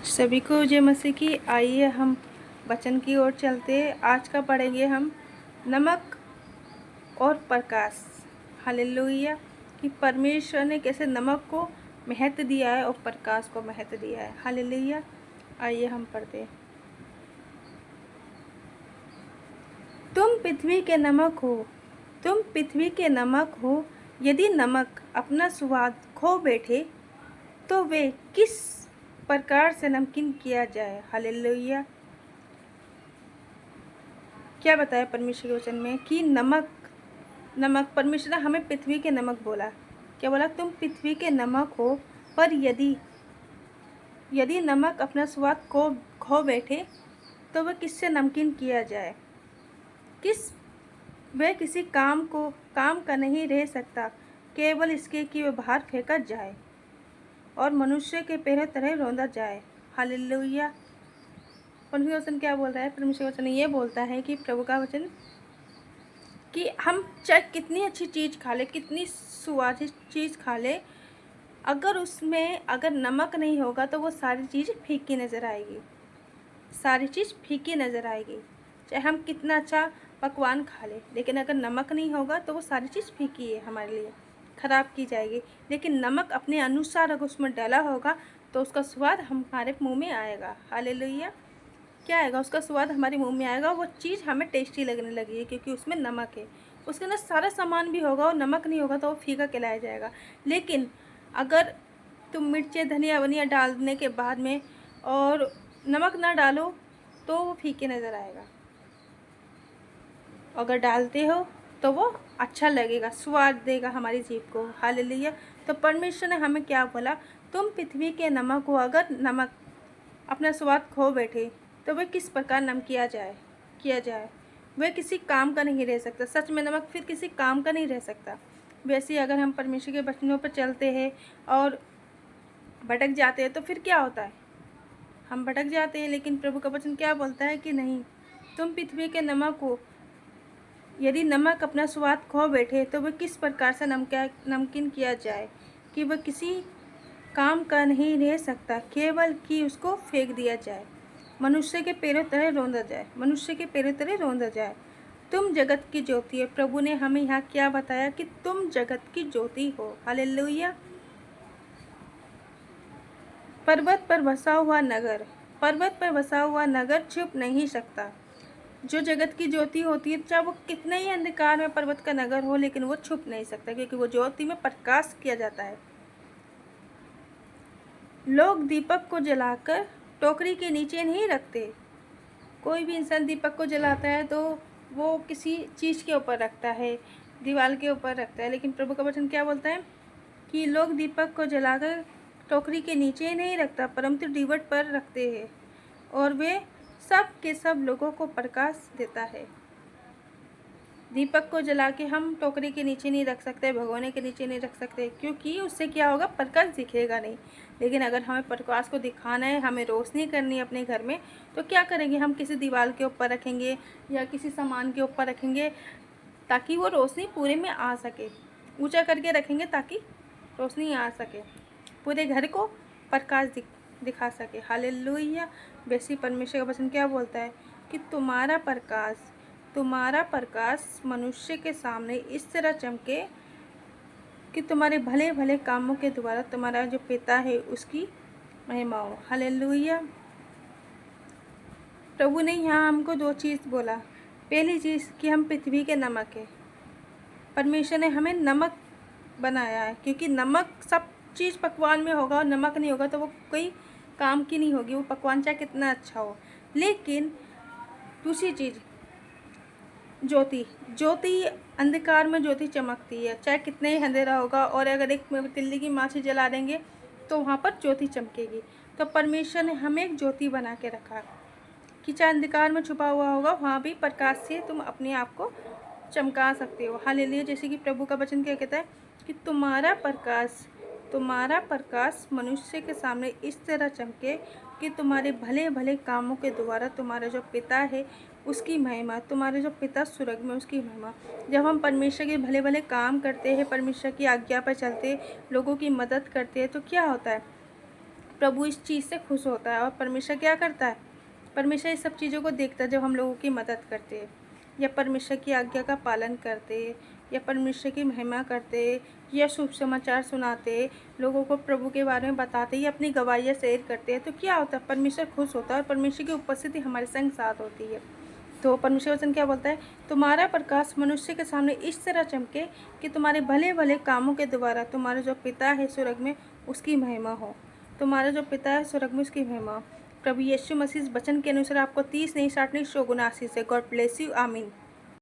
सभी को जय मसीह की। आइए हम वचन की ओर चलते। आज का पढ़ेंगे हम नमक और प्रकाश। हालेलुया। कि परमेश्वर ने कैसे नमक को महत्व दिया है और प्रकाश को महत्व दिया है। हालेलुया। आइए हम पढ़ते हैं। तुम पृथ्वी के नमक हो, तुम पृथ्वी के नमक हो। यदि नमक अपना स्वाद खो बैठे तो वे किस प्रकार से नमकीन किया जाए। हालेलुया। क्या बताया परमेश्वर के वचन में कि नमक परमेश्वर ने हमें पृथ्वी के नमक बोला। क्या बोला? तुम पृथ्वी के नमक हो, पर यदि नमक अपना स्वाद को खो बैठे तो वह किससे नमकीन किया जाए। वह किसी काम का नहीं रह सकता, केवल इसके कि वह बाहर फेंका जाए और मनुष्य के पैरों तरह रौंदा जाए। हालेलुया। परमेश्वर वचन क्या बोल रहा है? परमेश्वर वचन ये बोलता है कि प्रभु का वचन कि हम चाहे कितनी अच्छी चीज़ खा ले, कितनी स्वादिष्ट चीज़ खा ले, अगर नमक नहीं होगा तो वो सारी चीज़ फीकी नज़र आएगी। सारी चीज़ फीकी नज़र आएगी। चाहे हम कितना अच्छा पकवान खा ले, लेकिन अगर नमक नहीं होगा तो वो सारी चीज़ फीकी है, हमारे लिए ख़राब की जाएगी। लेकिन नमक अपने अनुसार अगर उसमें डाला होगा तो उसका स्वाद हमारे मुँह में आएगा। हालेलुया। क्या आएगा? उसका स्वाद हमारे मुंह में आएगा। वो चीज़ हमें टेस्टी लगने लगी है क्योंकि उसमें नमक है। उसके अंदर सारा सामान भी होगा और नमक नहीं होगा तो वो फीका कहलाया जाएगा। लेकिन अगर तुम मिर्चें धनिया वनिया डालने के बाद में और नमक ना डालो तो वो फीके नज़र आएगा। अगर डालते हो तो वो अच्छा लगेगा, स्वाद देगा हमारी जीभ को। हालेलुया। तो परमेश्वर ने हमें क्या बोला? तुम पृथ्वी के नमक हो। अगर नमक अपना स्वाद खो बैठे तो वह किस प्रकार नम किया जाए। वह किसी काम का नहीं रह सकता। सच में नमक फिर किसी काम का नहीं रह सकता। वैसे अगर हम परमेश्वर के वचनों पर चलते हैं और भटक जाते हैं तो फिर क्या होता है? हम भटक जाते हैं, लेकिन प्रभु का वचन क्या बोलता है कि नहीं, तुम पृथ्वी के नमक हो। यदि नमक अपना स्वाद खो बैठे तो वह किस प्रकार से नमकीन किया जाए कि वह किसी काम का नहीं रह सकता, केवल कि उसको फेंक दिया जाए, मनुष्य के पैरों तरह रौंदा जाए। तुम जगत की ज्योति है। प्रभु ने हमें यहाँ क्या बताया कि तुम जगत की ज्योति हो। हालेलुया। पर्वत पर बसा हुआ नगर छुप नहीं सकता। जो जगत की ज्योति होती है, चाहे वो कितने ही अंधकार में पर्वत का नगर हो, लेकिन वो छुप नहीं सकता क्योंकि वो ज्योति में प्रकाश किया जाता है। लोग दीपक को जलाकर टोकरी के नीचे नहीं रखते। कोई भी इंसान दीपक को जलाता है तो वो किसी चीज़ के ऊपर रखता है, दीवार के ऊपर रखता है। लेकिन प्रभु का वचन क्या बोलता है कि लोग दीपक को जलाकर टोकरी के नीचे नहीं रखता, परंतु दीवट पर रखते हैं, और वे सब के सब लोगों को प्रकाश देता है। दीपक को जला के हम टोकरी के नीचे नहीं रख सकते, भगोने के नीचे नहीं रख सकते, क्योंकि उससे क्या होगा? प्रकाश दिखेगा नहीं। लेकिन अगर हमें प्रकाश को दिखाना है, हमें रोशनी करनी है अपने घर में, तो क्या करेंगे? हम किसी दीवार के ऊपर रखेंगे या किसी सामान के ऊपर रखेंगे ताकि वो रोशनी पूरे में आ सके। ऊंचा करके रखेंगे ताकि रोशनी आ सके, पूरे घर को प्रकाश दिखा सके। हालेलुया। वैसे परमेश्वर का वचन क्या बोलता है कि तुम्हारा प्रकाश मनुष्य के सामने इस तरह चमके कि तुम्हारे भले भले कामों के द्वारा तुम्हारा जो पिता है उसकी महिमा हो। हालेलुया। प्रभु ने यहाँ हमको दो चीज़ बोला। पहली चीज़ कि हम पृथ्वी के नमक है। परमेश्वर ने हमें नमक बनाया है, क्योंकि नमक सब चीज़ पकवान में होगा और नमक नहीं होगा तो वो कोई काम की नहीं होगी, वो पकवान चाहे कितना अच्छा हो। लेकिन दूसरी चीज़ ज्योति अंधकार में ज्योति चमकती है, चाहे कितने ही अंधेरा होगा, और अगर एक तिल्ली की माची जला देंगे तो वहाँ पर ज्योति चमकेगी। तो परमेश्वर ने हमें एक ज्योति बना के रखा कि चाहे अंधकार में छुपा हुआ होगा, वहाँ भी प्रकाश से तुम अपने आप को चमका सकते हो। हालेलुया। जैसे कि प्रभु का वचन क्या कहता है कि तुम्हारा प्रकाश मनुष्य के सामने इस तरह चमके कि तुम्हारे भले भले कामों के द्वारा तुम्हारा जो पिता है उसकी महिमा, तुम्हारे जो पिता स्वर्ग में उसकी महिमा। जब हम परमेश्वर के भले भले काम करते हैं, परमेश्वर की आज्ञा पर चलते, लोगों की मदद करते हैं, तो क्या होता है? प्रभु इस चीज़ से खुश होता है। और परमेश्वर क्या करता है, परमेश्वर इस सब चीज़ों को देखता है जब हम लोगों की मदद करते हैं, या परमेश्वर की आज्ञा का पालन करते, या परमेश्वर की महिमा करते, या शुभ समाचार सुनाते, लोगों को प्रभु के बारे में बताते, या अपनी गवाहियाँ शेयर करते हैं, तो क्या होता है, परमेश्वर खुश होता है और परमेश्वर की उपस्थिति हमारे संग साथ होती है। तो परमेश्वर वचन क्या बोलता है, तुम्हारा प्रकाश मनुष्य के सामने इस तरह चमके कि तुम्हारे भले भले कामों के द्वारा तुम्हारा जो पिता है स्वर्ग में उसकी महिमा हो। तुम्हारा जो पिता है स्वर्ग में उसकी महिमा हो। प्रभु यीशु मसीह इस वचन के अनुसार आपको 30 नहीं 60 नहीं 100 गुना आशीष है। God bless you. आमीन।